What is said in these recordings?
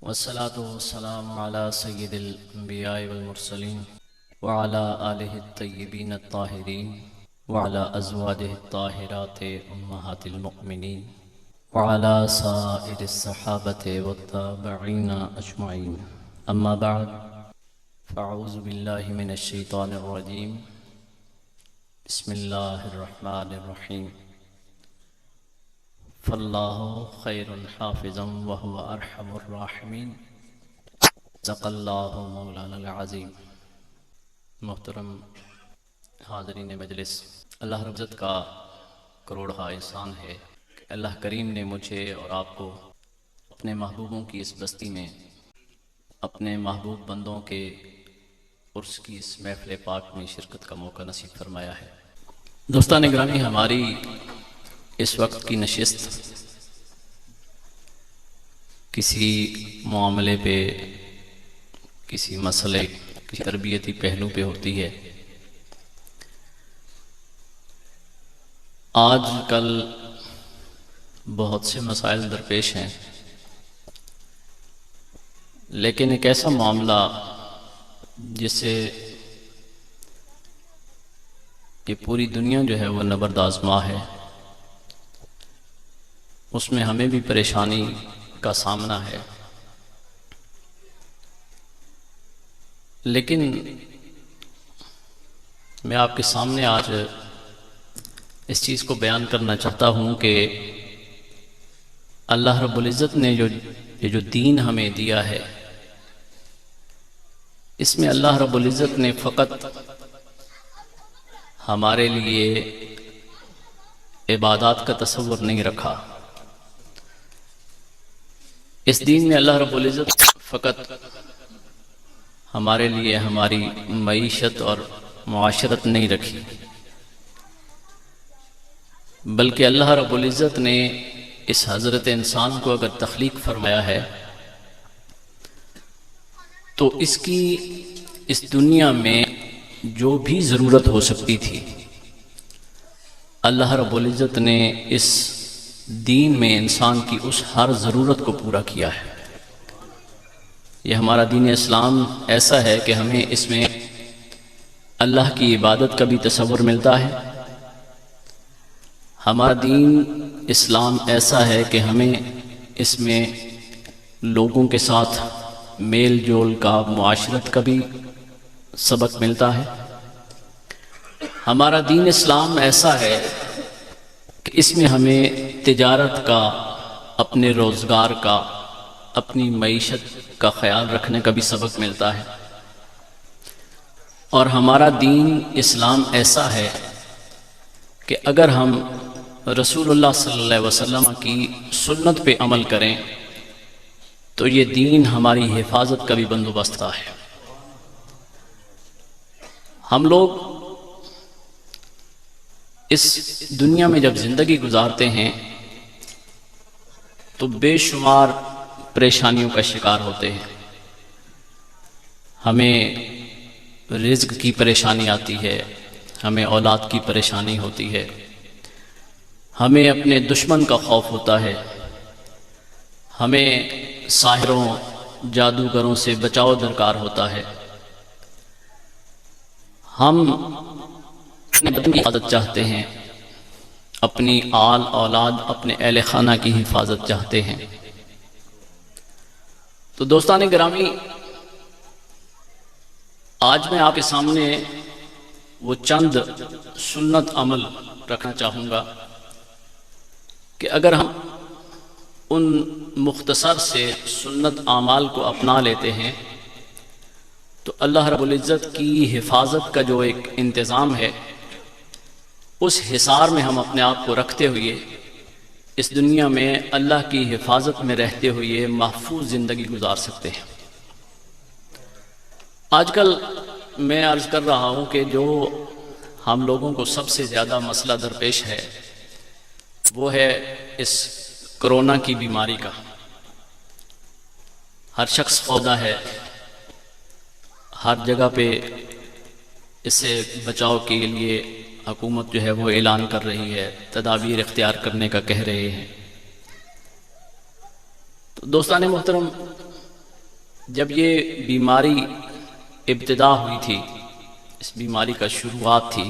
والصلاة والسلام على سيد الأنبياء والمرسلين وعلى آله الطيبين الطاهرين وعلى أزواجه الطاهرات أمهات المؤمنين وعلى سائر الصحابة والتابعين أجمعين. أما بعد، فأعوذ بالله من الشيطان الرجيم. بسم الله الرحمن الرحيم. فاللہ خیر حافظا وهو ارحم الراحمین. صدق اللہ مولانا العظیم. محترم حاضرین مجلس، اللہ رب العزت کا کروڑہ احسان ہے کہ اللہ کریم نے مجھے اور آپ کو اپنے محبوبوں کی اس بستی میں اپنے محبوب بندوں کے عرس کی اس محفل پاک میں شرکت کا موقع نصیب فرمایا ہے. دوستان گرامی، ہماری اس وقت کی نشست کسی معاملے پہ، کسی مسئلے، کسی تربیتی پہلو پہ ہوتی ہے. آج کل بہت سے مسائل درپیش ہیں، لیکن ایک ایسا معاملہ جس سے کہ پوری دنیا جو ہے وہ نبرد آزما ہے، اس میں ہمیں بھی پریشانی کا سامنا ہے. لیکن میں آپ کے سامنے آج اس چیز کو بیان کرنا چاہتا ہوں کہ اللہ رب العزت نے جو دین ہمیں دیا ہے، اس میں اللہ رب العزت نے فقط ہمارے لیے عبادات کا تصور نہیں رکھا. اس دین میں اللہ رب العزت فقط ہمارے لیے ہماری معیشت اور معاشرت نہیں رکھی، بلکہ اللہ رب العزت نے اس حضرت انسان کو اگر تخلیق فرمایا ہے تو اس کی اس دنیا میں جو بھی ضرورت ہو سکتی تھی، اللہ رب العزت نے اس دین میں انسان کی اس ہر ضرورت کو پورا کیا ہے. یہ ہمارا دین اسلام ایسا ہے کہ ہمیں اس میں اللہ کی عبادت کا بھی تصور ملتا ہے. ہمارا دین اسلام ایسا ہے کہ ہمیں اس میں لوگوں کے ساتھ میل جول کا، معاشرت کا بھی سبق ملتا ہے. ہمارا دین اسلام ایسا ہے کہ اس میں ہمیں تجارت کا، اپنے روزگار کا، اپنی معیشت کا خیال رکھنے کا بھی سبق ملتا ہے. اور ہمارا دین اسلام ایسا ہے کہ اگر ہم رسول اللہ صلی اللہ علیہ وسلم کی سنت پہ عمل کریں تو یہ دین ہماری حفاظت کا بھی بندوبست ہے. ہم لوگ اس دنیا میں جب زندگی گزارتے ہیں تو بے شمار پریشانیوں کا شکار ہوتے ہیں. ہمیں رزق کی پریشانی آتی ہے، ہمیں اولاد کی پریشانی ہوتی ہے، ہمیں اپنے دشمن کا خوف ہوتا ہے، ہمیں ساحروں، جادوگروں سے بچاؤ درکار ہوتا ہے. ہم اپنے بدن کی حفاظت چاہتے ہیں، اپنی آل اولاد، اپنے اہل خانہ کی حفاظت چاہتے ہیں. تو دوستان گرامی، آج میں آپ کے سامنے وہ چند سنت عمل رکھنا چاہوں گا کہ اگر ہم ان مختصر سے سنت اعمال کو اپنا لیتے ہیں تو اللہ رب العزت کی حفاظت کا جو ایک انتظام ہے، اس حصار میں ہم اپنے آپ کو رکھتے ہوئے اس دنیا میں اللہ کی حفاظت میں رہتے ہوئے محفوظ زندگی گزار سکتے ہیں. آج کل میں عرض کر رہا ہوں کہ جو ہم لوگوں کو سب سے زیادہ مسئلہ درپیش ہے وہ ہے اس کرونا کی بیماری کا. ہر شخص خوفزدہ ہے، ہر جگہ پہ اس سے بچاؤ کے لیے حکومت جو ہے وہ اعلان کر رہی ہے، تدابیر اختیار کرنے کا کہہ رہے ہیں. تو دوستان محترم، جب یہ بیماری ابتدا ہوئی تھی، اس بیماری کا شروعات تھی،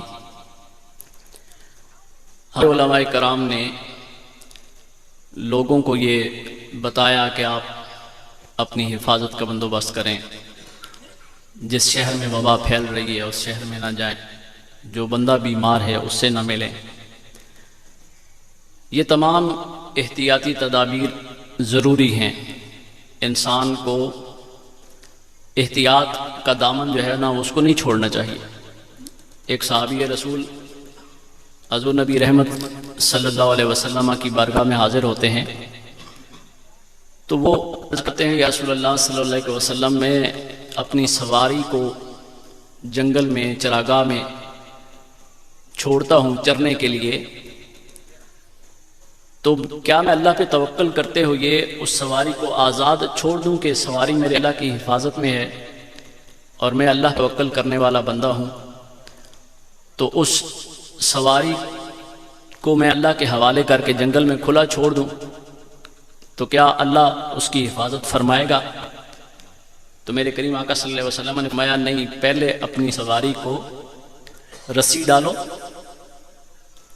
علماء کرام نے لوگوں کو یہ بتایا کہ آپ اپنی حفاظت کا بندوبست کریں، جس شہر میں وبا پھیل رہی ہے اس شہر میں نہ جائیں، جو بندہ بیمار ہے اس سے نہ ملیں۔ یہ تمام احتیاطی تدابیر ضروری ہیں، انسان کو احتیاط کا دامن جو ہے نا اس کو نہیں چھوڑنا چاہیے۔ ایک صحابی رسول حضور نبی رحمت صلی اللہ علیہ وسلم کی بارگاہ میں حاضر ہوتے ہیں، تو وہ کہتے ہیں یا رسول اللہ صلی اللہ علیہ وسلم، میں اپنی سواری کو جنگل میں چراگاہ میں چھوڑتا ہوں چرنے کے لیے، تو کیا میں اللہ پہ توکل کرتے ہوئے اس سواری کو آزاد چھوڑ دوں کہ سواری میرے اللہ کی حفاظت میں ہے اور میں اللہ پہ توکل کرنے والا بندہ ہوں، تو اس سواری کو میں اللہ کے حوالے کر کے جنگل میں کھلا چھوڑ دوں تو کیا اللہ اس کی حفاظت فرمائے گا؟ تو میرے کریم آقا صلی اللہ علیہ وسلم نے فرمایا نہیں، پہلے اپنی سواری کو رسی ڈالو،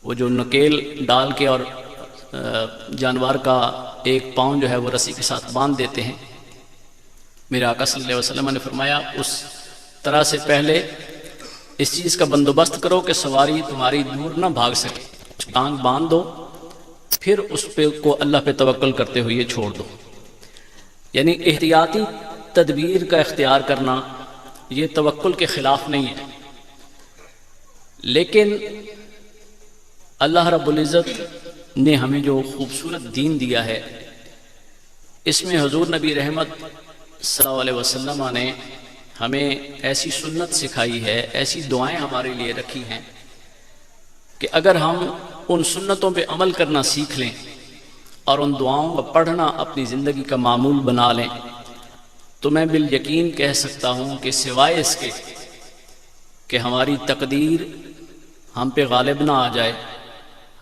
وہ جو نکیل ڈال کے اور جانور کا ایک پاؤں جو ہے وہ رسی کے ساتھ باندھ دیتے ہیں، میرے آقا صلی اللہ علیہ وسلم نے فرمایا اس طرح سے پہلے اس چیز کا بندوبست کرو کہ سواری تمہاری دور نہ بھاگ سکے، ٹانگ باندھ دو، پھر اس پہ کو اللہ پہ توکل کرتے ہوئے چھوڑ دو۔ یعنی احتیاطی تدبیر کا اختیار کرنا یہ توکل کے خلاف نہیں ہے، لیکن اللہ رب العزت نے ہمیں جو خوبصورت دین دیا ہے، اس میں حضور نبی رحمت صلی اللہ علیہ وسلم نے ہمیں ایسی سنت سکھائی ہے، ایسی دعائیں ہمارے لیے رکھی ہیں کہ اگر ہم ان سنتوں پہ عمل کرنا سیکھ لیں اور ان دعاؤں کا پڑھنا اپنی زندگی کا معمول بنا لیں، تو میں بالیقین کہہ سکتا ہوں کہ سوائے اس کے کہ ہماری تقدیر ہم پہ غالب نہ آ جائے،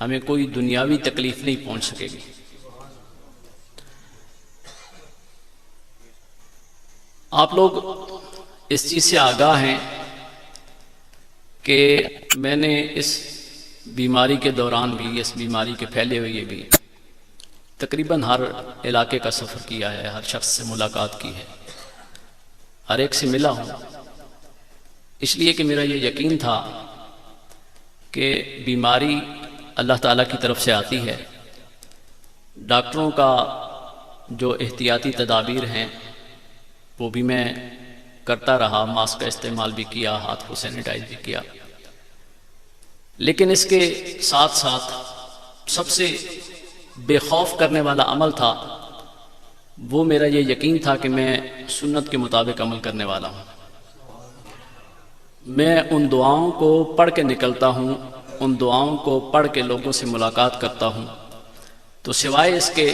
ہمیں کوئی دنیاوی تکلیف نہیں پہنچ سکے گی۔ آپ لوگ اس چیز سے آگاہ ہیں کہ میں نے اس بیماری کے دوران بھی، اس بیماری کے پھیلے ہوئے بھی تقریباً ہر علاقے کا سفر کیا ہے، ہر شخص سے ملاقات کی ہے، ہر ایک سے ملا ہوں، اس لیے کہ میرا یہ یقین تھا کہ بیماری اللہ تعالیٰ کی طرف سے آتی ہے۔ ڈاکٹروں کا جو احتیاطی تدابیر ہیں وہ بھی میں کرتا رہا، ماسک کا استعمال بھی کیا، ہاتھ کو سینیٹائز بھی کیا، لیکن اس کے ساتھ ساتھ سب سے بے خوف کرنے والا عمل تھا وہ میرا یہ یقین تھا کہ میں سنت کے مطابق عمل کرنے والا ہوں۔ میں ان دعاؤں کو پڑھ کے نکلتا ہوں، ان دعاؤں کو پڑھ کے لوگوں سے ملاقات کرتا ہوں، تو سوائے اس کے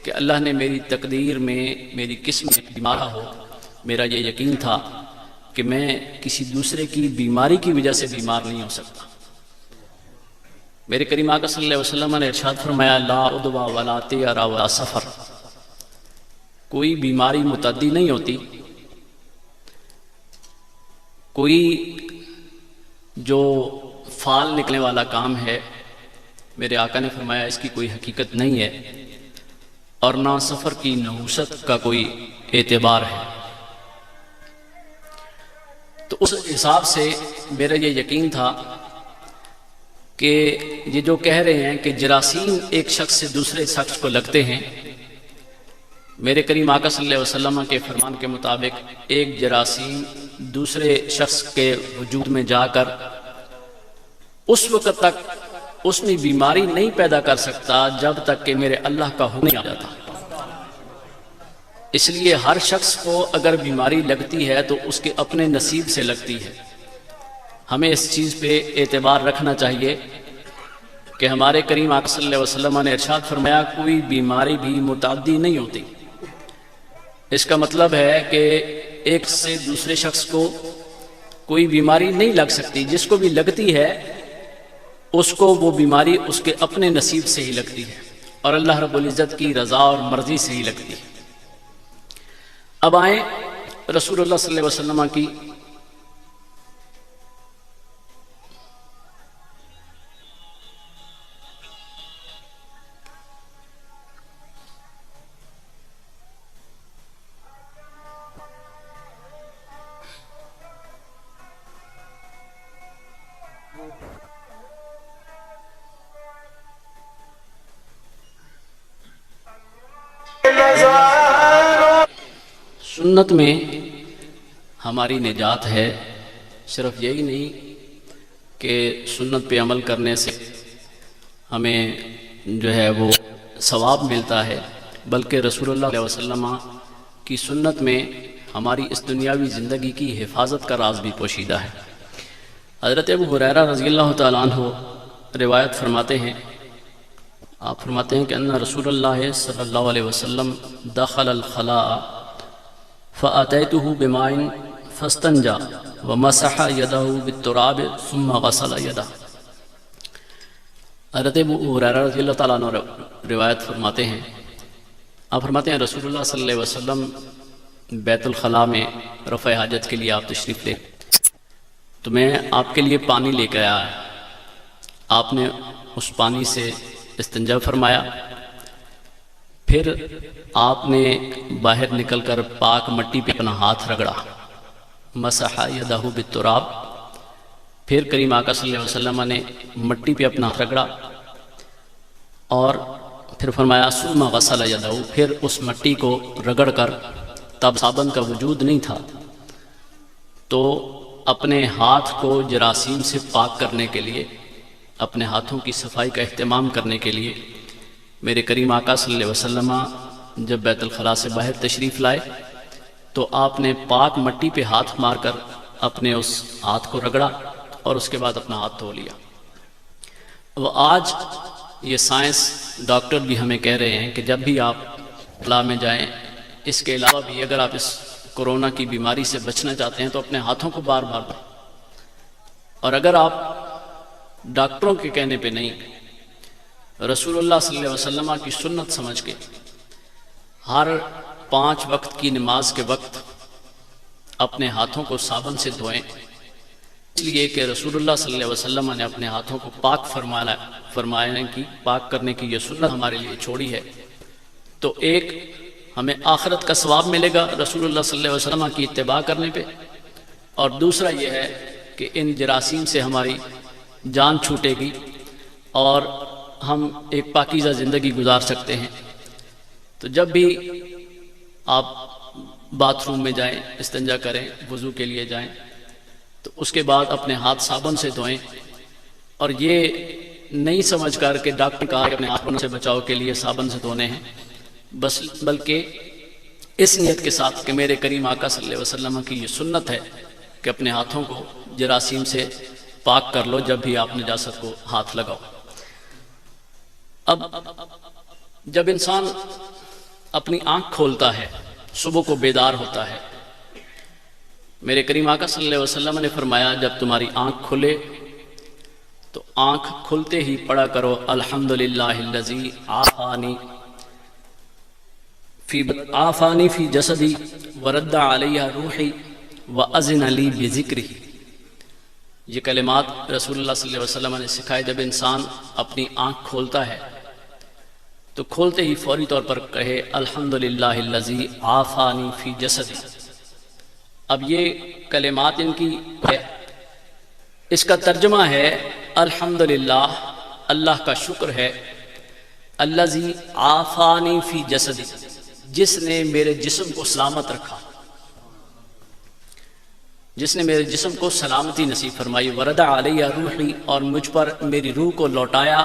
کہ اللہ نے میری تقدیر میں، میری قسمت میں بیمار ہو، میرا یہ یقین تھا کہ میں کسی دوسرے کی بیماری کی وجہ سے بیمار نہیں ہو سکتا۔ میرے کریم آقا صلی اللہ علیہ وسلم نے ارشاد فرمایا لا عدوہ ولا طیرہ ولا سفر، کوئی بیماری متعدی نہیں ہوتی، کوئی جو فال نکلنے والا کام ہے، میرے آقا نے فرمایا اس کی کوئی حقیقت نہیں ہے، اور نہ سفر کی نحوست کا کوئی اعتبار ہے۔ تو اس حساب سے میرا یہ یقین تھا کہ یہ جو کہہ رہے ہیں کہ جراثیم ایک شخص سے دوسرے شخص کو لگتے ہیں، میرے کریم آقا صلی اللہ علیہ وسلم کے فرمان کے مطابق ایک جراثیم دوسرے شخص کے وجود میں جا کر اس وقت تک اس میں بیماری نہیں پیدا کر سکتا جب تک کہ میرے اللہ کا حکم نہیں آ جاتا۔ اس لیے ہر شخص کو اگر بیماری لگتی ہے تو اس کے اپنے نصیب سے لگتی ہے۔ ہمیں اس چیز پہ اعتبار رکھنا چاہیے کہ ہمارے کریم آقا صلی اللہ علیہ وسلم نے ارشاد فرمایا کوئی بیماری بھی متعدی نہیں ہوتی۔ اس کا مطلب ہے کہ ایک سے دوسرے شخص کو کوئی بیماری نہیں لگ سکتی، جس کو بھی لگتی ہے اس کو وہ بیماری اس کے اپنے نصیب سے ہی لگتی ہے اور اللہ رب العزت کی رضا اور مرضی سے ہی لگتی ہے۔ اب آئیں رسول اللہ صلی اللہ علیہ وسلم کی سنت میں ہماری نجات ہے. صرف یہی نہیں کہ سنت پہ عمل کرنے سے ہمیں جو ہے وہ ثواب ملتا ہے، بلکہ رسول اللہ علیہ وسلم کی سنت میں ہماری اس دنیاوی زندگی کی حفاظت کا راز بھی پوشیدہ ہے. حضرت ابو ہریرہ رضی اللہ تعالیٰ عنہ روایت فرماتے ہیں، آپ فرماتے ہیں کہ ان رسول اللہ صلی اللہ علیہ وسلم دخل الخلاء فأتيته بماء فاستنجى ومسح يده بالتراب ثم غسل يده. حضرت ابو ہریرہ رضی اللہ تعالیٰ عنہ روایت فرماتے ہیں، آپ فرماتے ہیں رسول اللہ صلی اللہ علیہ وسلم بیت الخلاء میں رفع حاجت کے لیے آپ تشریف لے، تو میں آپ کے لیے پانی لے کے آیا. آپ نے اس پانی سے استنجا فرمایا، پھر آپ نے باہر نکل کر پاک مٹی پہ اپنا ہاتھ رگڑا، مسح یدہ بالتراب. پھر کریم آقا صلی اللہ علیہ وسلم نے مٹی پہ اپنا ہاتھ رگڑا اور پھر فرمایا ثم غسل یدہ. پھر اس مٹی کو رگڑ کر، تب صابن کا وجود نہیں تھا، تو اپنے ہاتھ کو جراثیم سے پاک کرنے کے لیے، اپنے ہاتھوں کی صفائی کا اہتمام کرنے کے لیے میرے کریم آقا صلی اللہ علیہ وسلم جب بیت الخلاء سے باہر تشریف لائے تو آپ نے پاک مٹی پہ ہاتھ مار کر اپنے اس ہاتھ کو رگڑا اور اس کے بعد اپنا ہاتھ دھو لیا. وہ آج یہ سائنس ڈاکٹر بھی ہمیں کہہ رہے ہیں کہ جب بھی آپ خلاء میں جائیں، اس کے علاوہ بھی اگر آپ اس کورونا کی بیماری سے بچنا چاہتے ہیں تو اپنے ہاتھوں کو بار بار دھوئیں. اور اگر آپ ڈاکٹروں کے کہنے پہ نہیں، رسول اللہ صلی اللہ علیہ وسلم کی سنت سمجھ کے ہر 5 وقت کی نماز کے وقت اپنے ہاتھوں کو صابن سے دھوئیں، اس لیے کہ رسول اللہ صلی اللہ علیہ وسلم نے اپنے ہاتھوں کو پاک فرمانے کی، پاک کرنے کی یہ سنت ہمارے لیے چھوڑی ہے. تو ایک ہمیں آخرت کا ثواب ملے گا رسول اللہ صلی اللہ علیہ وسلم کی اتباع کرنے پہ، اور دوسرا یہ ہے کہ ان جراثیم سے ہماری جان چھوٹے گی اور ہم ایک پاکیزہ زندگی گزار سکتے ہیں. تو جب بھی آپ باتھ روم میں جائیں، استنجا کریں، وضو کے لیے جائیں، تو اس کے بعد اپنے ہاتھ صابن سے دھوئیں، اور یہ نہیں سمجھ کر کہ ڈاکٹر کہا کہ اپنے ہاتھوں سے بچاؤ کے لیے صابن سے دھونے ہیں، بس بلکہ اس نیت کے ساتھ کہ میرے کریم آقا صلی اللہ علیہ وسلم کی یہ سنت ہے کہ اپنے ہاتھوں کو جراثیم سے پاک کر لو جب بھی آپ نجاست کو ہاتھ لگاؤ. اب جب انسان اپنی آنکھ کھولتا ہے، صبح کو بیدار ہوتا ہے، میرے کریم آقا صلی اللہ علیہ وسلم نے فرمایا جب تمہاری آنکھ کھلے تو آنکھ کھلتے ہی پڑھا کرو الحمدللہ الذی عافانی فی جسدی ورد علیہ روحی واذن لی بذکرہ. یہ کلمات رسول اللہ صلی اللہ علیہ وسلم نے سکھائے. جب انسان اپنی آنکھ کھولتا ہے تو کھولتے ہی فوری طور پر کہے الحمدللہ الذی عافانی فی جسدی. اب یہ کلمات ان کی ہے، اس کا ترجمہ ہے الحمدللہ، اللہ کا شکر ہے، الذی عافانی فی جسدی، جس نے میرے جسم کو سلامت رکھا، جس نے میرے جسم کو سلامتی نصیب فرمائی، ورد علیہ روحی، اور مجھ پر میری روح کو لوٹایا،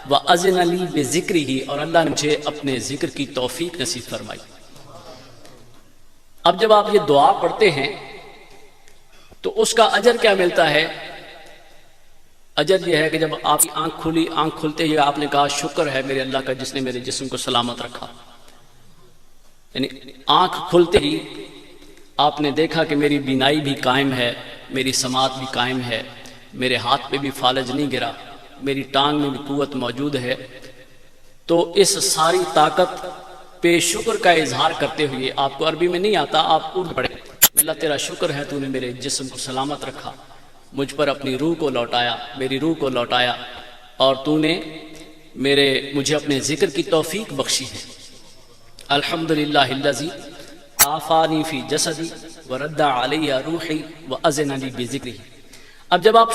وَأَذِنَ لِي بِذِكْرِهِ، اور اللہ نے مجھے اپنے ذکر کی توفیق نصیب فرمائی. اب جب آپ یہ دعا پڑھتے ہیں تو اس کا اجر کیا ملتا ہے؟ اجر یہ ہے کہ جب آپ کی آنکھ کھلی، آنکھ کھلتے ہی آپ نے کہا شکر ہے میرے اللہ کا جس نے میرے جسم کو سلامت رکھا. یعنی آنکھ کھلتے ہی آپ نے دیکھا کہ میری بینائی بھی قائم ہے، میری سماعت بھی قائم ہے، میرے ہاتھ پہ بھی فالج نہیں گرا، میری ٹانگ میں بھی قوت موجود ہے. تو اس ساری طاقت پہ شکر کا اظہار کرتے ہوئے، آپ کو عربی میں نہیں آتا، آپ اردو پڑھیں، اللہ تیرا شکر ہے تو نے میرے جسم کو سلامت رکھا، مجھ پر اپنی روح کو لوٹایا، میری روح کو لوٹایا، اور تو نے مجھے اپنے ذکر کی توفیق بخشی ہے۔ الحمدللہ الذی عافانی فی جسدی ورد علی روحی واذن لی بذکری۔ اب جب آپ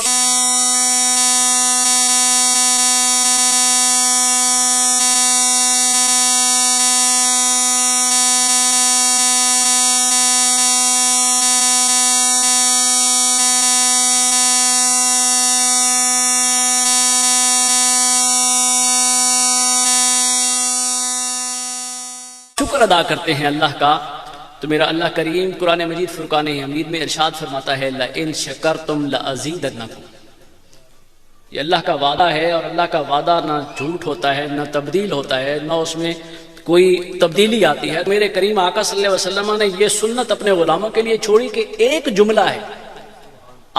شکر ادا کرتے ہیں اللہ کا، تو میرا اللہ کریم قرآن مجید فرقان حمید میں ارشاد فرماتا ہے لَإِن شَكَرْتُمْ لَأَزِيدَنَّكُمْ۔ یہ اللہ کا وعدہ ہے، اور اللہ کا وعدہ نہ جھوٹ ہوتا ہے، نہ تبدیل ہوتا ہے، نہ اس میں کوئی تبدیلی آتی ہے۔ میرے کریم آقا صلی اللہ علیہ وسلم نے یہ سنت اپنے غلاموں کے لیے چھوڑی کہ ایک جملہ ہے،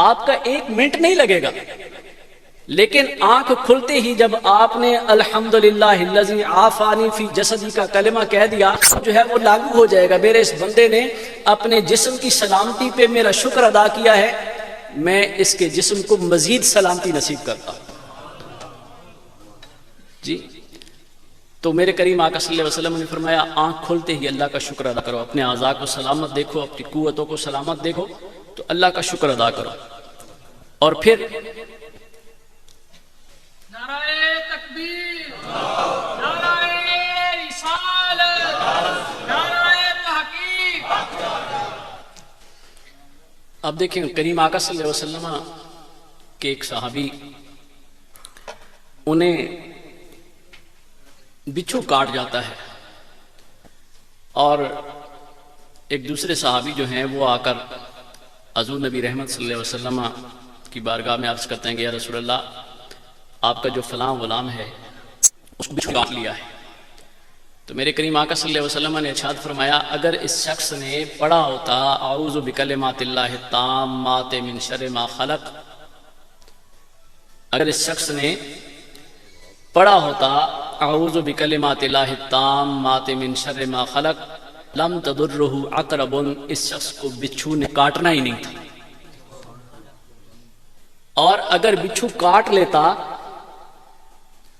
آپ کا 1 منٹ نہیں لگے گا، لیکن آنکھ کھلتے ہی جب آپ نے الحمدللہ الذی عافانی فی جسدی کا کلمہ کہہ دیا، جو ہے وہ لاگو ہو جائے گا۔ میرے اس بندے نے اپنے جسم کی سلامتی پہ میرا شکر ادا کیا ہے، میں اس کے جسم کو مزید سلامتی نصیب کرتا ہوں۔ جی تو میرے کریم آقا صلی اللہ علیہ وسلم نے فرمایا آنکھ کھلتے ہی اللہ کا شکر ادا کرو، اپنے اعضاء کو سلامت دیکھو، اپنی قوتوں کو سلامت دیکھو، تو اللہ کا شکر ادا کرو۔ اور پھر نعرہ تکبیر، نعرہ رسالت، نعرہ تحقیق۔ اب دیکھیں کریم آقا صلی اللہ علیہ وسلم کے ایک صحابی، انہیں بچھو کاٹ جاتا ہے، اور ایک دوسرے صحابی جو ہیں وہ آ کر حضور نبی رحمت صلی اللہ علیہ وسلم کی بارگاہ میں عرض کرتے ہیں کہ یا رسول اللہ، آپ کا جو فلاں غلام ہے اس کو بچھو کاٹ لیا ہے۔ تو میرے کریم آقا صلی اللہ علیہ وسلم نے ارشاد فرمایا اگر اس شخص نے پڑھا ہوتا اعوذ بکلمات اللہ التامات من شر ما خلق، اگر اس شخص نے پڑھا ہوتا اعوذ بکلمات اللہ التامات من شر ما خلق لم تضرہ عقرب، اس شخص کو بچھو نے کاٹنا ہی نہیں تھا، اور اگر بچھو کاٹ لیتا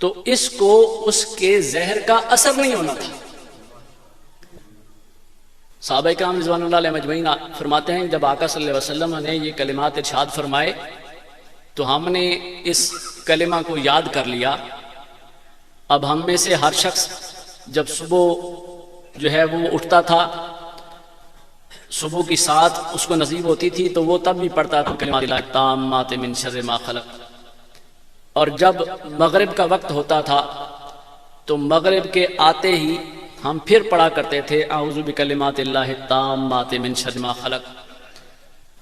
تو اس کو اس کے زہر کا اثر نہیں ہونا تھا۔ صحابہ کرام رضوان اللہ علیہ مجمعین فرماتے ہیں جب آقا صلی اللہ علیہ وسلم نے یہ کلمات ارشاد فرمائے تو ہم نے اس کلمہ کو یاد کر لیا۔ اب ہم میں سے ہر شخص جب صبح جو ہے وہ اٹھتا تھا، صبح کی ساتھ اس کو نصیب ہوتی تھی تو وہ تب بھی پڑھتا تھا کلمات اللہ التامات من شر ما خلق، اور جب مغرب کا وقت ہوتا تھا تو مغرب کے آتے ہی ہم پھر پڑھا کرتے تھے اعوذ بکلمات اللہ التامات من شر ما خلق۔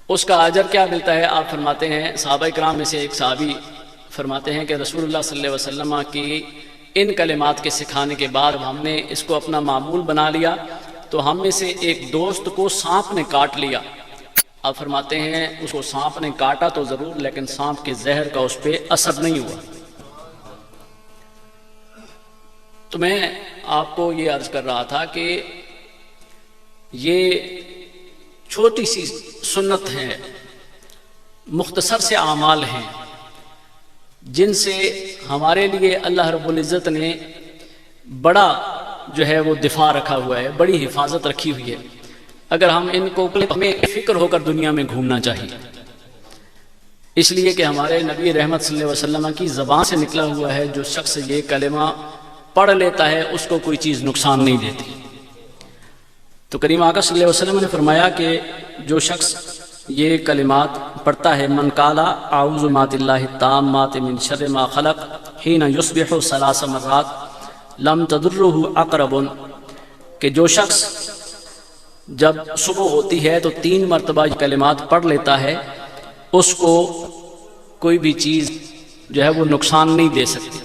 اس کا اجر کیا ملتا ہے؟ آپ فرماتے ہیں، صحابہ کرام میں سے ایک صحابی فرماتے ہیں کہ رسول اللہ صلی اللہ علیہ وسلم کی ان کلمات کے سکھانے کے بعد ہم نے اس کو اپنا معمول بنا لیا، تو ہم میں سے ایک دوست کو سانپ نے کاٹ لیا۔ آپ فرماتے ہیں اس کو سانپ نے کاٹا تو ضرور، لیکن سانپ کے زہر کا اس پہ اثر نہیں ہوا۔ تو میں آپ کو یہ عرض کر رہا تھا کہ یہ چھوٹی سی سنت ہے، مختصر سے اعمال ہیں جن سے ہمارے لیے اللہ رب العزت نے بڑا جو ہے وہ دفاع رکھا ہوا ہے، بڑی حفاظت رکھی ہوئی ہے۔ اگر ہم ان کو ہمیں فکر ہو کر دنیا میں گھومنا چاہیے، اس لیے کہ ہمارے نبی رحمت صلی اللہ علیہ وسلم کی زبان سے نکلا ہوا ہے جو شخص یہ کلمہ پڑھ لیتا ہے اس کو کوئی چیز نقصان نہیں دیتی۔ تو کریم آقا صلی اللہ علیہ وسلم نے فرمایا کہ جو شخص یہ کلمات پڑھتا ہے من قال اعوذ بکلمات اللہ التامات من شر ما خلق حین یصبح 3 مرات لم تضرہ عقرب، کہ جو شخص جب صبح ہوتی ہے تو 3 مرتبہ یہ کلمات پڑھ لیتا ہے اس کو کوئی بھی چیز جو ہے وہ نقصان نہیں دے سکتی۔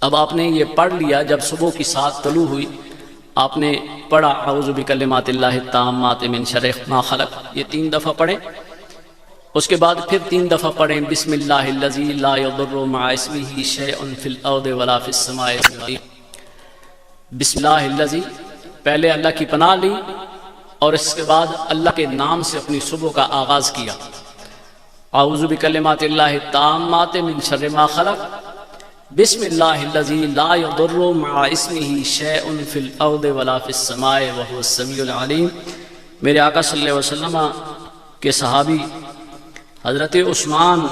اب آپ نے یہ پڑھ لیا، جب صبح کی سات طلوع ہوئی آپ نے پڑھا اعوذ بکلمات اللہ التامات من شر ما خلق، یہ 3 دفعہ پڑھیں، اس کے بعد پھر 3 دفعہ پڑھیں بسم اللہ الذی لا یضر مع اسمہ شیء فی الارض ولا فی السماء، بسم اللہ الذی، پہلے اللہ کی پناہ لی اور اس کے بعد اللہ کے نام سے اپنی صبح کا آغاز کیا. اعوذ بکلمات اللہ التامات من شر ما خلق، بسم اللہ الذی لا یضر مع اسمہ شیء فی الارض ولا فی السماء وهو السمیع العلیم. میرے آقا صلی اللہ علیہ وسلم کے صحابی حضرت عثمان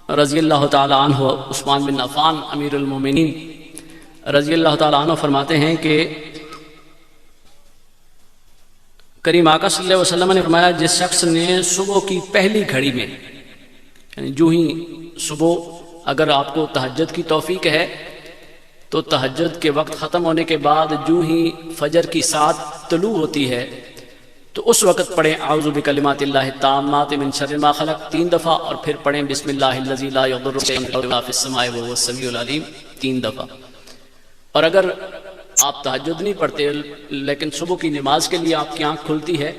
رضی اللہ تعالی عنہ، عثمان بن عفان امیر المومنین رضی اللہ تعالی عنہ فرماتے ہیں کہ کریم آقا صلی اللہ علیہ وسلم نے فرمایا جس شخص نے صبح کی پہلی گھڑی میں، یعنی جو ہی صبح، اگر آپ کو تہجد کی توفیق ہے تو تہجد کے وقت ختم ہونے کے بعد جو ہی فجر کی ساعت طلوع ہوتی ہے تو اس وقت پڑھیں اعوذ بکلمات اللہ التامات من شر ما خلق 3 دفعہ، اور پھر پڑھیں بسم اللہ الذی لا یضر مع فی السماء وهو السمیع العلیم 3 دفعہ. اور اگر آپ تہجد نہیں پڑھتے لیکن صبح کی نماز کے لیے آپ کی آنکھ کھلتی ہے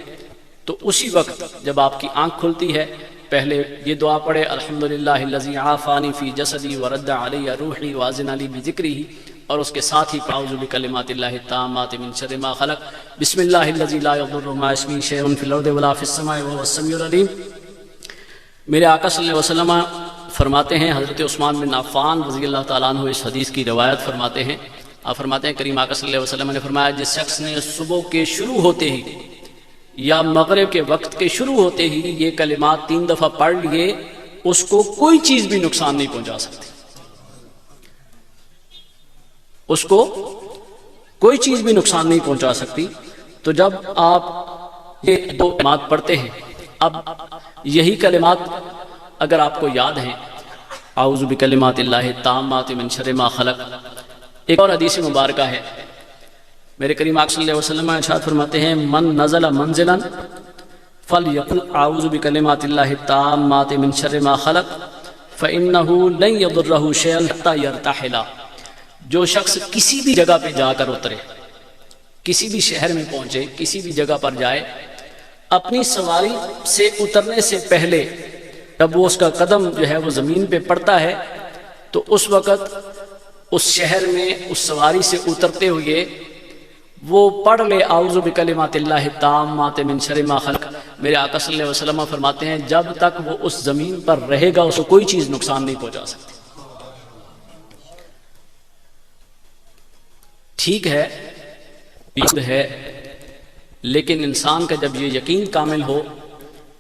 تو اسی وقت جب آپ کی آنکھ کھلتی ہے پہلے یہ دعا پڑھے الحمدللہ الذی عافانی فی جسدی ورد علی روحی واذن لی بذکرہ، اور اس کے ساتھ ہی اعوذ بکلمات اللہ التامات من شر ما خلق، بسم اللہ الذی لا یضر مع اسمہ شیء فی الارض ولا فی السماء وهو السمیع العلیم. میرے آقا صلی اللہ علیہ وسلم فرماتے ہیں، حضرت عثمان بن عفان رضی اللہ تعالیٰ عنہ اس حدیث کی روایت فرماتے ہیں، آپ فرماتے ہیں کریم آقا صلی اللہ علیہ وسلم نے فرمایا جس شخص نے صبح کے شروع ہوتے ہی یا مغرب کے وقت کے شروع ہوتے ہی یہ کلمات 3 دفعہ پڑھ لیے، اس کو کوئی چیز بھی نقصان نہیں پہنچا سکتی، اس کو کوئی چیز بھی نقصان نہیں پہنچا سکتی. تو جب آپ یہ 2 کلمات پڑھتے ہیں، اب یہی کلمات اگر آپ کو یاد ہیں، اعوذ بکلمات اللہ التامات من شر ما خلق، ایک اور حدیث مبارکہ ہے، میرے کریم آقا صلی اللہ علیہ وسلم ارشاد فرماتے ہیں من نزل منزلا فلیقل اعوذ بکلمات اللہ التامات من شر ما خلق فإنه لن يضره شيئا حتى يرتحل. جو شخص کسی بھی جگہ پہ جا کر اترے، کسی بھی شہر میں پہنچے، کسی بھی جگہ پر جائے، اپنی سواری سے اترنے سے پہلے جب وہ اس کا قدم جو ہے وہ زمین پہ پڑتا ہے تو اس وقت اس شہر میں اس سواری سے اترتے ہوئے وہ پڑھ لے اعوذ بکلمات اللہ التامات من شر ما خلق. میرے آقا صلی اللہ علیہ وسلم فرماتے ہیں جب تک وہ اس زمین پر رہے گا اس کو کوئی چیز نقصان نہیں پہنچا سکتی. ٹھیک ہے لیکن انسان کا جب یہ یقین کامل ہو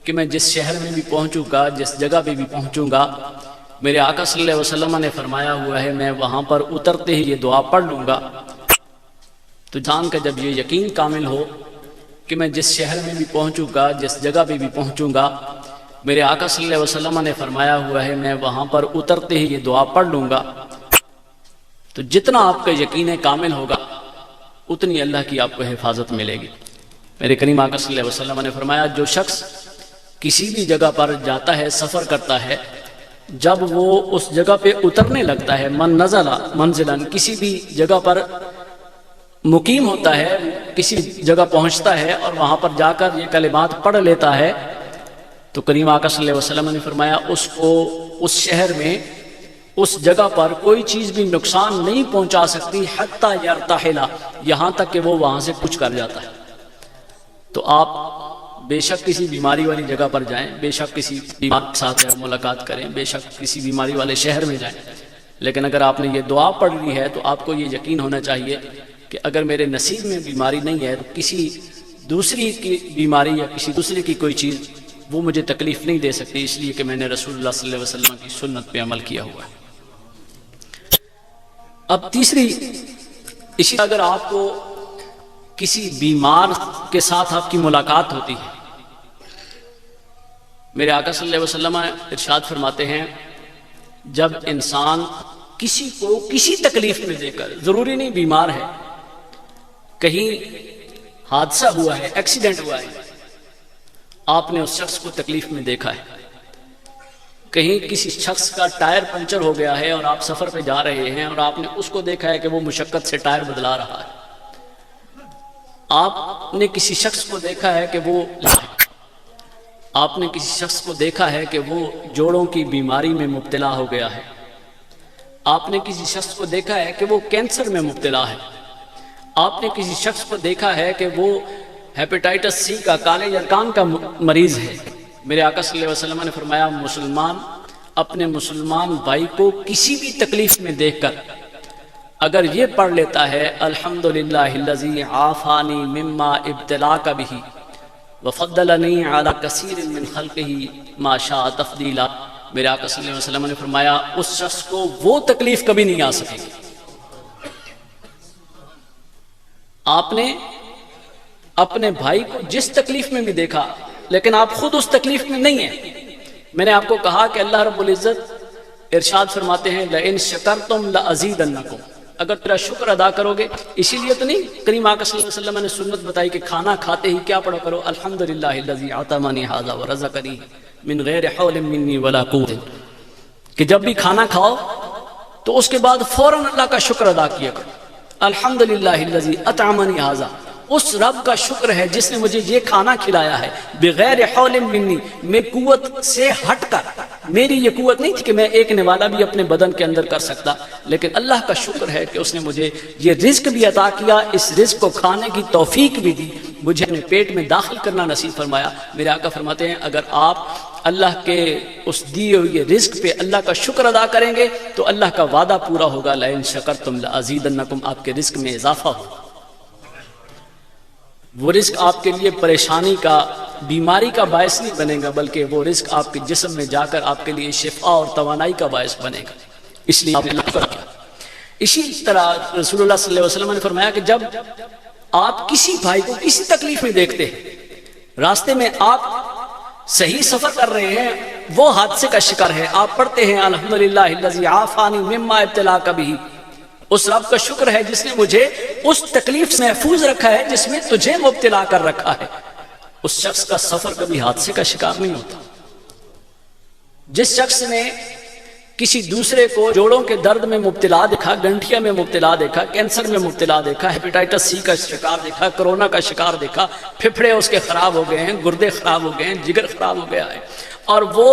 کہ میں جس شہر میں بھی پہنچوں گا، جس جگہ پہ بھی پہنچوں گا، میرے آقا صلی اللہ علیہ وسلم نے فرمایا ہوا ہے میں وہاں پر اترتے ہی یہ دعا پڑھ لوں گا. تو انسان کا جب یہ یقین کامل ہو کہ میں جس شہر میں بھی پہنچوں گا، جس جگہ پہ بھی پہنچوں گا، میرے آقا صلی اللہ علیہ وسلم نے فرمایا ہوا ہے میں وہاں پر اترتے ہی یہ دعا پڑھ لوں گا، تو جتنا آپ کا یقین کامل ہوگا اتنی اللہ کی آپ کو حفاظت ملے گی. میرے کریم آقا صلی اللہ علیہ وسلم نے فرمایا جو شخص کسی بھی جگہ پر جاتا ہے، سفر کرتا ہے، جب وہ اس جگہ پہ اترنے لگتا ہے، من نزل منزلا، کسی بھی جگہ پر مقیم ہوتا ہے، کسی جگہ پہنچتا ہے اور وہاں پر جا کر یہ کلمات پڑھ لیتا ہے، تو کریم آقا صلی اللہ علیہ وسلم نے فرمایا اس کو اس شہر میں، اس جگہ پر کوئی چیز بھی نقصان نہیں پہنچا سکتی حتی یرتحل، یہاں تک کہ وہ وہاں سے کچھ کر جاتا ہے. تو آپ بے شک کسی بیماری والی جگہ پر جائیں، بے شک کسی بیمار کے ساتھ ملاقات کریں، بے شک کسی بیماری والے شہر میں جائیں، لیکن اگر آپ نے یہ دعا پڑھ لی ہے تو آپ کو یہ یقین ہونا چاہیے کہ اگر میرے نصیب میں بیماری نہیں ہے تو کسی دوسری کی بیماری یا کسی دوسرے کی کوئی چیز وہ مجھے تکلیف نہیں دے سکتی، اس لیے کہ میں نے رسول اللہ صلی اللہ علیہ وسلم کی سنت پہ عمل کیا ہوا ہے. اب تیسری، اسی اگر آپ کو کسی بیمار کے ساتھ آپ کی ملاقات ہوتی ہے، میرے آقا صلی اللہ علیہ وسلم ارشاد فرماتے ہیں جب انسان کسی کو کسی تکلیف میں دے کر، ضروری نہیں بیمار ہے، کہیں حادثہ ہوا ہے، ایکسیڈنٹ ہوا ہے، آپ نے اس شخص کو تکلیف میں دیکھا ہے، کہیں کسی شخص کا ٹائر پنچر ہو گیا ہے اور آپ سفر پہ جا رہے ہیں اور آپ نے اس کو دیکھا ہے کہ وہ مشقت سے ٹائر بدلا رہا ہے، آپ نے کسی شخص کو دیکھا ہے کہ وہ آپ نے کسی شخص کو دیکھا ہے کہ وہ جوڑوں کی بیماری میں مبتلا ہو گیا ہے، آپ نے کسی شخص کو دیکھا ہے کہ وہ کینسر میں مبتلا ہے، آپ نے کسی شخص کو دیکھا ہے کہ وہ ہیپیٹائٹس سی کا کالے یرقان کا مریض ہے، میرے آقا صلی اللہ علیہ وسلم نے فرمایا مسلمان اپنے مسلمان بھائی کو کسی بھی تکلیف میں دیکھ کر اگر یہ پڑھ لیتا ہے الحمدللہ الذی عافانی مما ابتلاک بہ وفضلنی علی کثیر من خلقہ ما شاء تفضیلا، میرے آقا صلی اللہ علیہ وسلم نے فرمایا اس شخص کو وہ تکلیف کبھی نہیں آ سکے گی۔ آپ نے اپنے بھائی کو جس تکلیف میں بھی دیکھا لیکن آپ خود اس تکلیف میں نہیں ہیں۔ میں نے آپ کو کہا کہ اللہ رب العزت ارشاد فرماتے ہیں لئن شکرتم لازیدنکم، اگر تیرا شکر ادا کرو گے، اسی لیے تو نہیں کریم آقا صلی اللہ علیہ وسلم نے سنت بتائی کہ کھانا کھاتے ہی کیا پڑھا کرو الحمدللہ الذی اطعمنی ھذا ورزقنی من غیر حول منی ولا قوت، کہ جب بھی کھانا کھاؤ تو اس کے بعد فوراً اللہ کا شکر ادا کیا کرو، الحمدللہ الذی اطعمنی ھذا، اس رب کا شکر ہے جس نے مجھے یہ کھانا کھلایا ہے بغیر حول منی، میں قوت سے ہٹ کر، میری یہ قوت نہیں تھی کہ میں ایک نوالا بھی اپنے بدن کے اندر کر سکتا، لیکن اللہ کا شکر ہے کہ اس نے مجھے یہ رزق بھی عطا کیا، اس رزق کو کھانے کی توفیق بھی دی، مجھے اپنے پیٹ میں داخل کرنا نصیب فرمایا۔ میرے آقا فرماتے ہیں اگر آپ اللہ کے اس دیے ہوئے رزق پہ اللہ کا شکر ادا کریں گے تو اللہ کا وعدہ پورا ہوگا لئن شکرتم لازیدنکم، آپ کے رزق میں اضافہ ہوگا۔ وہ رزق آپ کے لیے پریشانی کا، بیماری کا باعث نہیں بنے گا، بلکہ وہ رزق آپ کے جسم میں جا کر آپ کے لیے شفا اور توانائی کا باعث بنے گا، اس لیے آپ نے شکر کیا۔ اسی طرح رسول اللہ صلی اللہ علیہ وسلم نے فرمایا کہ جب آپ کسی بھائی کو کسی تکلیف میں دیکھتے ہیں، راستے میں آپ صحیح سفر کر رہے ہیں، وہ حادثے کا شکار ہے، آپ پڑھتے ہیں الحمدللہ الذی عافانی مما ابتلاک بہ، اس رب کا شکر ہے جس نے مجھے اس تکلیف سے محفوظ رکھا ہے جس میں تجھے مبتلا کر رکھا ہے۔ اس شخص کا سفر کبھی حادثے کا شکار نہیں ہوتا۔ جس شخص نے کسی دوسرے کو جوڑوں کے درد میں مبتلا دیکھا، گنٹھیا میں مبتلا دیکھا، کینسر میں مبتلا دیکھا، ہیپیٹائٹس سی کا شکار دیکھا، کرونا کا شکار دیکھا، پھپھڑے اس کے خراب ہو گئے ہیں، گردے خراب ہو گئے ہیں، جگر خراب ہو گیا ہے، اور وہ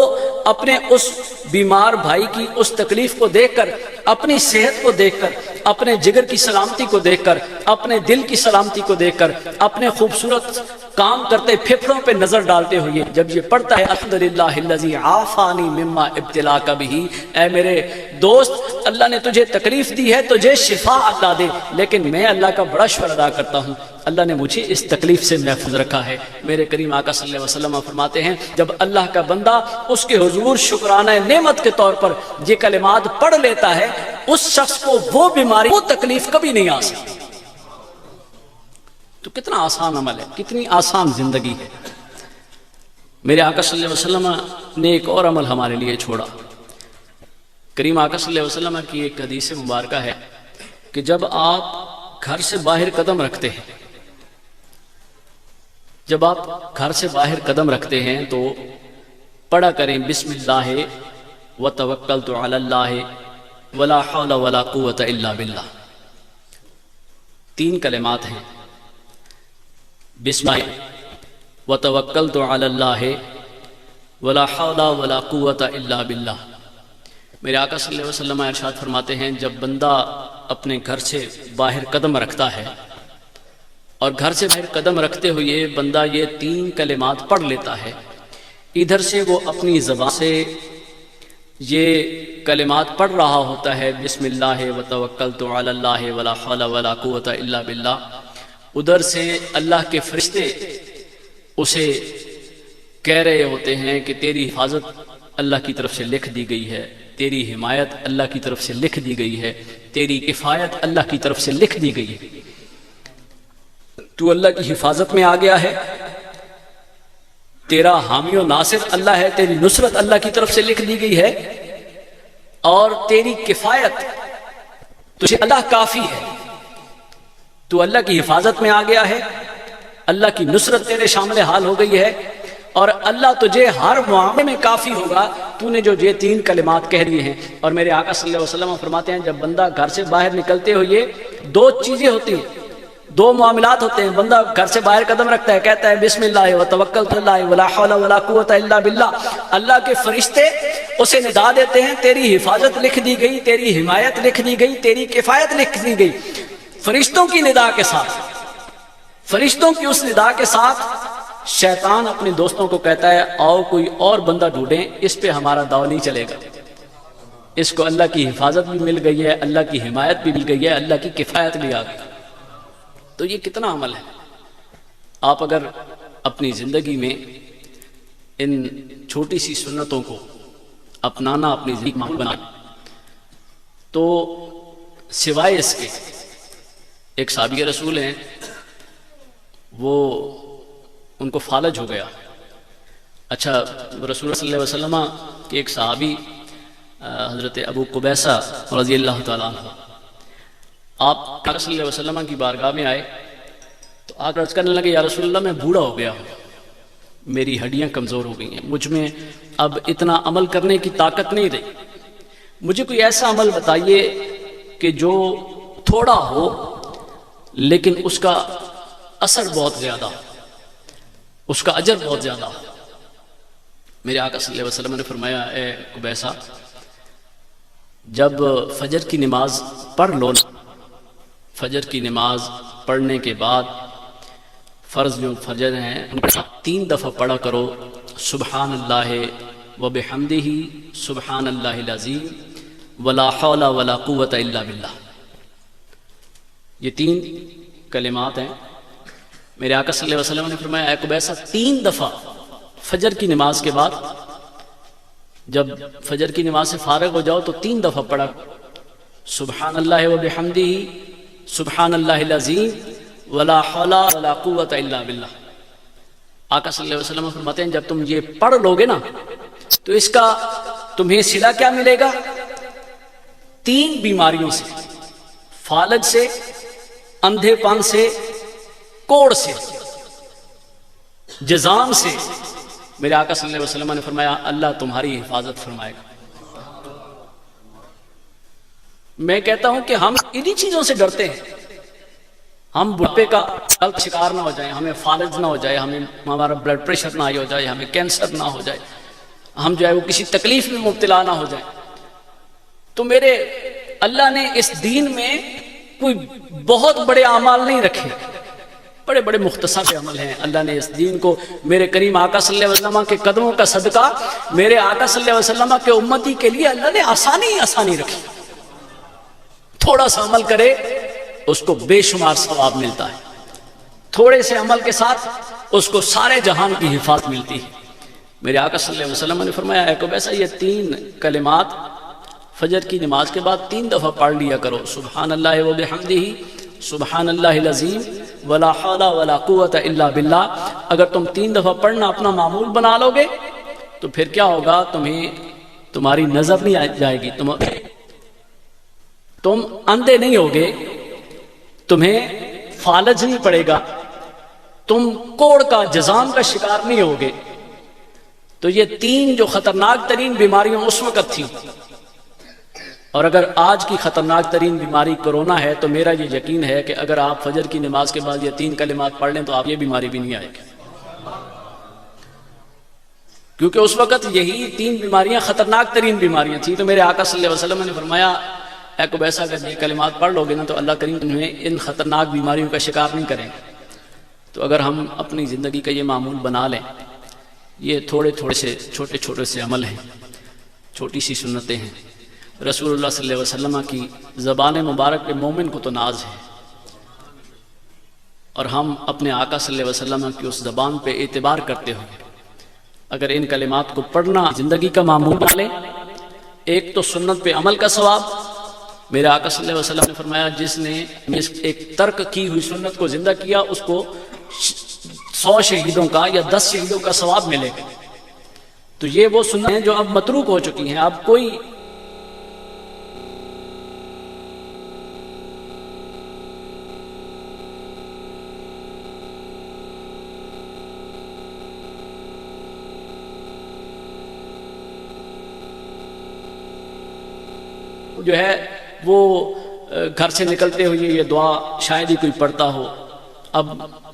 اپنے اس بیمار بھائی کی اس تکلیف کو دیکھ کر، اپنی صحت کو دیکھ کر، اپنے جگر کی سلامتی کو دیکھ کر، اپنے دل کی سلامتی کو دیکھ کر، اپنے خوبصورت کام کرتے پھپھڑوں پہ نظر ڈالتے ہوئے جب یہ پڑھتا ہے الحمدللہ الذی عافانی مما ابتلاک بہ، اے میرے دوست اللہ نے تجھے تکلیف دی ہے، تجھے شفا اللہ دے، لیکن میں اللہ کا بڑا شکر ادا کرتا ہوں، اللہ نے مجھے اس تکلیف سے محفوظ رکھا ہے۔ میرے کریم آقا صلی اللہ علیہ وسلم فرماتے ہیں جب اللہ کا بندہ اس کے حضور شکرانہ نعمت کے طور پر یہ کلمات پڑھ لیتا ہے، اس شخص کو وہ بیماری، وہ تکلیف کبھی نہیں آ سکتی۔ تو کتنا آسان عمل ہے، کتنی آسان زندگی ہے۔ میرے آقا صلی اللہ علیہ وسلم نے ایک اور عمل ہمارے لیے چھوڑا۔ کریم آقا صلی اللہ علیہ وسلم کی ایک حدیث مبارکہ ہے کہ جب آپ گھر سے باہر قدم رکھتے ہیں، جب آپ گھر سے باہر قدم رکھتے ہیں تو پڑھا کریں بسم اللہ وتوکلت علی اللہ ولا حول ولا قوت الا باللہ۔ 3 کلمات ہیں، بسم اللہ وتوکلت علی اللہ ولا حول ولا قوت الا باللہ۔ میرے آقا صلی اللہ علیہ وسلم ارشاد فرماتے ہیں جب بندہ اپنے گھر سے باہر قدم رکھتا ہے اور گھر سے باہر قدم رکھتے ہوئے بندہ یہ 3 کلمات پڑھ لیتا ہے، ادھر سے وہ اپنی زبان سے یہ کلمات پڑھ رہا ہوتا ہے بسم اللہ وتوکلت علی اللہ ولا حول ولا قوت الا باللہ، ادھر سے اللہ کے فرشتے اسے کہہ رہے ہوتے ہیں کہ تیری حفاظت اللہ کی طرف سے لکھ دی گئی ہے، تیری حمایت اللہ کی طرف سے لکھ دی گئی ہے، تیری کفایت اللہ کی طرف سے لکھ دی گئی ہے، تو اللہ کی حفاظت میں آ گیا ہے، تیرا حامی و ناصر اللہ ہے، تیری نصرت اللہ کی طرف سے لکھ دی گئی ہے، اور تیری کفایت تجھے اللہ کافی ہے، تو اللہ کی حفاظت میں آ گیا ہے، اللہ کی نصرت تیرے شامل حال ہو گئی ہے، اور اللہ تجھے ہر معاملے میں کافی ہوگا، تو نے جو یہ 3 کلمات کہہ دیے ہیں۔ اور میرے آقا صلی اللہ علیہ وسلم فرماتے ہیں جب بندہ گھر سے باہر نکلتے ہوئے 2 چیزیں ہوتی ہیں، 2 معاملات ہوتے ہیں، بندہ گھر سے باہر قدم رکھتا ہے، کہتا ہے بسم اللہ وتوکلت علی اللہ ولا حول ولا قوت الا باللہ، اللہ کے فرشتے اسے ندا دیتے ہیں تیری حفاظت لکھ دی گئی، تیری حمایت لکھ دی گئی، تیری کفایت لکھ دی گئی، فرشتوں کی ندا کے ساتھ، فرشتوں کی اس ندا کے ساتھ شیطان اپنے دوستوں کو کہتا ہے آؤ کوئی اور بندہ ڈھونڈیں، اس پہ ہمارا داؤ نہیں چلے گا، اس کو اللہ کی حفاظت بھی مل گئی ہے، اللہ کی حمایت بھی مل گئی ہے، اللہ کی کفایت بھی آ گئی۔ تو یہ کتنا عمل ہے۔ آپ اگر اپنی زندگی میں ان چھوٹی سی سنتوں کو اپنانا، اپنی زندگی معمول بنانا، تو سوائے اس کے ایک صحابی رسول ہیں، وہ ان کو فالج ہو گیا۔ اچھا، رسول صلی اللہ علیہ وسلم کے ایک صحابی حضرت ابو قبیصہ رضی اللہ تعالیٰ عنہ آپ صلی اللہ علیہ وسلم کی بارگاہ میں آئے تو آ کر عرض کرنے لگے یا رسول اللہ میں بوڑھا ہو گیا ہوں، میری ہڈیاں کمزور ہو گئی ہیں، مجھ میں اب اتنا عمل کرنے کی طاقت نہیں رہی، مجھے کوئی ایسا عمل بتائیے کہ جو تھوڑا ہو لیکن اس کا اثر بہت زیادہ ہو، اس کا اجر بہت زیادہ ہو۔ میرے آقا صلی اللہ علیہ وسلم نے فرمایا اے قبیصہ، جب فجر کی نماز پڑھ لو، فجر کی نماز پڑھنے کے بعد فرض جو فجر ہیں 3 دفعہ پڑھا کرو سبحان اللہ و بحمدہ سبحان اللہ العظیم ولا حول ولا قوت الا باللہ۔ یہ 3 کلمات ہیں۔ میرے آقا صلی اللہ علیہ وسلم نے فرمایا اے قبیصہ 3 دفعہ فجر کی نماز کے بعد، جب فجر کی نماز سے فارغ ہو جاؤ تو 3 دفعہ پڑھا سبحان اللہ و بحمدہ سبحان اللہ العظیم ولا حول ولا قوت الا باللہ۔ آقا صلی اللہ علیہ وسلم فرماتے ہیں جب تم یہ پڑھ لو گے نا تو اس کا تمہیں صلہ کیا ملے گا؟ 3 بیماریوں سے، فالج سے، اندھے پن سے، کوڑ سے، جذام سے۔ میرے آقا صلی اللہ علیہ وسلم نے فرمایا اللہ تمہاری حفاظت فرمائے گا۔ میں کہتا ہوں کہ ہم انہی چیزوں سے ڈرتے ہیں، ہم بڑھاپے کا شکار نہ ہو جائیں، ہمیں فالج نہ ہو جائے، ہمیں ہمارا بلڈ پریشر نہ ہو جائے، ہمیں کینسر نہ ہو جائے، ہم جو ہے وہ کسی تکلیف میں مبتلا نہ ہو جائے۔ تو میرے اللہ نے اس دین میں کوئی بہت بڑے اعمال نہیں رکھے، بڑے بڑے مختصر عمل ہیں۔ اللہ نے اس دین کو میرے کریم آقا صلی اللہ علیہ وسلم کے قدموں کا صدقہ، میرے آقا صلی اللہ علیہ وسلم کے امتی کے لیے اللہ نے آسانی رکھی۔ تھوڑا سا عمل کرے اس کو بے شمار ثواب ملتا ہے، تھوڑے سے عمل کے ساتھ اس کو سارے جہان کی حفاظت ملتی ہے۔ میرے آقا صلی اللہ علیہ وسلم نے فرمایا اے قبیصہ یہ 3 کلمات فجر کی نماز کے بعد 3 دفعہ پڑھ لیا کرو سبحان اللہ و بحمدہ سبحان اللہ العظیم ولا حول ولا قوت الا باللہ۔ اگر تم 3 دفعہ پڑھنا اپنا معمول بنا لو گے تو پھر کیا ہوگا، تمہاری نظر نہیں جائے گی، تم اندھے نہیں ہوگے، تمہیں فالج نہیں پڑے گا، تم کوڑ کا جذام کا شکار نہیں ہوگے۔ تو یہ 3 جو خطرناک ترین بیماریاں اس وقت تھیں، اور اگر آج کی خطرناک ترین بیماری کرونا ہے تو میرا یہ یقین ہے کہ اگر آپ فجر کی نماز کے بعد یہ 3 کلمات پڑھ لیں تو آپ یہ بیماری بھی نہیں آئے گی، کیونکہ اس وقت یہی 3 بیماریاں خطرناک ترین بیماریاں تھیں۔ تو میرے آقا صلی اللہ علیہ وسلم نے فرمایا اے قبیصہ اگر یہ کلمات پڑھ لو گے نا تو اللہ کریم تمہیں ان خطرناک بیماریوں کا شکار نہیں کریں گے۔ تو اگر ہم اپنی زندگی کا یہ معمول بنا لیں، یہ تھوڑے سے چھوٹے سے عمل ہیں، چھوٹی سی سنتیں ہیں۔ رسول اللہ صلی اللہ علیہ وسلم کی زبان مبارک پہ مومن کو تو ناز ہے، اور ہم اپنے آقا صلی اللہ علیہ وسلم کی اس زبان پہ اعتبار کرتے ہوئے اگر ان کلمات کو پڑھنا زندگی کا معمول بنا لیں، ایک تو سنت پہ عمل کا ثواب۔ میرے آقا صلی اللہ علیہ وسلم نے فرمایا جس نے ایک ترک کی ہوئی سنت کو زندہ کیا اس کو 100 شہیدوں کا یا 10 شہیدوں کا ثواب ملے گا۔ تو یہ وہ سنتیں ہیں جو اب متروک ہو چکی ہیں، اب کوئی جو ہے وہ گھر سے نکلتے ہوئے یہ دعا شاید ہی کوئی پڑھتا ہو، اب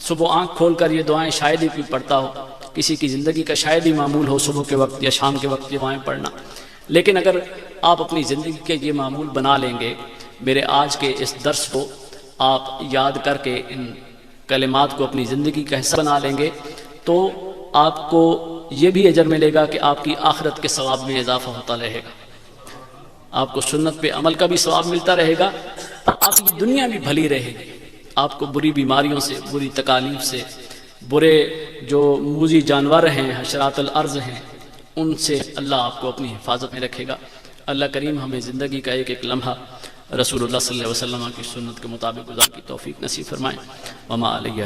صبح آنکھ کھول کر یہ دعائیں شاید ہی کوئی پڑھتا ہو، کسی کی زندگی کا شاید ہی معمول ہو صبح کے وقت یا شام کے وقت یہ دعائیں پڑھنا۔ لیکن اگر آپ اپنی زندگی کے یہ معمول بنا لیں گے، میرے آج کے اس درس کو آپ یاد کر کے ان کلمات کو اپنی زندگی کا حصہ بنا لیں گے تو آپ کو یہ بھی اجر ملے گا کہ آپ کی آخرت کے ثواب میں اضافہ ہوتا رہے گا، آپ کو سنت پہ عمل کا بھی ثواب ملتا رہے گا، آپ کی دنیا بھی بھلی رہے گی، آپ کو بری بیماریوں سے، بری تکالیف سے، برے جو موذی جانور ہیں، حشرات الارض ہیں، ان سے اللہ آپ کو اپنی حفاظت میں رکھے گا۔ اللہ کریم ہمیں زندگی کا ایک ایک لمحہ رسول اللہ صلی اللہ علیہ وسلم کی سنت کے مطابق گزارنے کی توفیق نصیب فرمائیں۔ وما علیہ